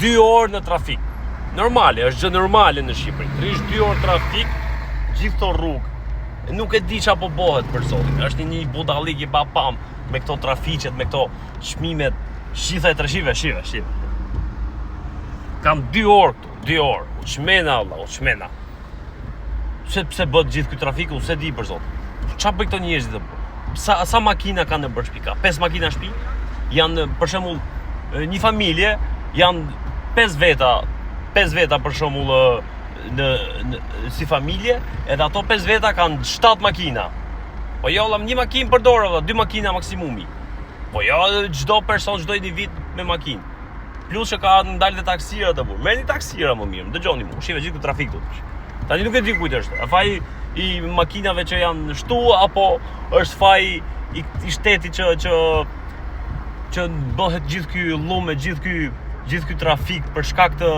2 orë në trafik. Normale, është gjë normale në Shqipëri. Të rish 2 orë trafik, gjithë këto rrugë. Nuk e di çfarë po bëhet për zotin. Është një budallik i papam me këto trafiqet, me këto çmimet, shitha e trashive, shive. Kam 2 orë këtu, 2 orë. U çmena Allah, u çmena. Pse bëhet gjithë ky trafik, unë se di për zotin. Çfarë bëj këto njerëzit? Sa makina kanë në bërë shtëpi? 5 makina shtëpi? Janë për shembull një familje, janë 5 veta për shembull si familje, edhe ato 5 veta kanë 7 makina. Po jo, një makinë përdor, 2 makina maksimumi. Po jo, çdo person, çdo individ me makinë. Plus që ka ndalë të taksira të burr. Merrni taksira më mirë, dëgjoni mua. Shive gjithë trafik këtu. Tani nuk e di kujt është. A faji i makinave që janë shtu apo është faji i shtetit që bëhet gjithë ky llumë, gjithë ky trafik për shkak të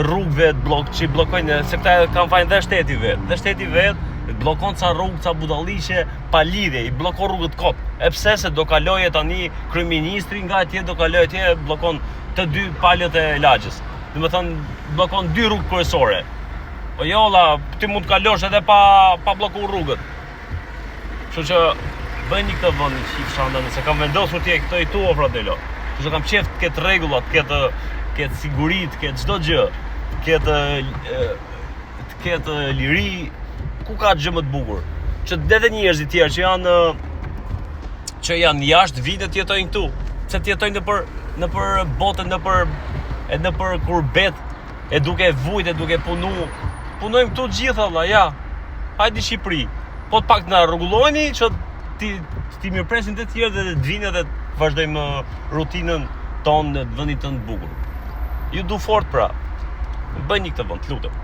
rrugëve që bllokojnë, se këta kanë fajin dhe shteti vet. Dhe shteti vet bllokon ca rrugë, ca budalliqe pa lidhje, i bllokon rrugët kot. E pse se do kaloje tani kryeministri nga atje, do kaloje atje, bllokon të 2 palët e lagjës. Domethënë bllokon 2 rrugë kryesore. Po jo la, ti mund të kalosh edhe pa bllokuar rrugët. Kështu që bëni këtë vend një çift shanda, nëse kam vendosur ti këto i tua fratelo. Kështu që kam qejf të ketë rregulla, të ketë siguri, të ketë çdo gjë, të ketë liri, ku ka gjë më të bukur. Që edhe njerëzit tjerë që janë jashtë vinë të jetojnë këtu, pse të jetojnë nëpër botën, nëpër kurbet, e duke vujt, e duke punu. Punojmë këtu gjithë valla, ja. Hajde Shqipëri. Po të pak na rregullojeni që ti mirëpresin të tjerë dhe të vinë dhe të vazhdojmë rutinën tonë në vendin tënd të bukur. Ju du fort pra. Bëni këtë vend, lutem.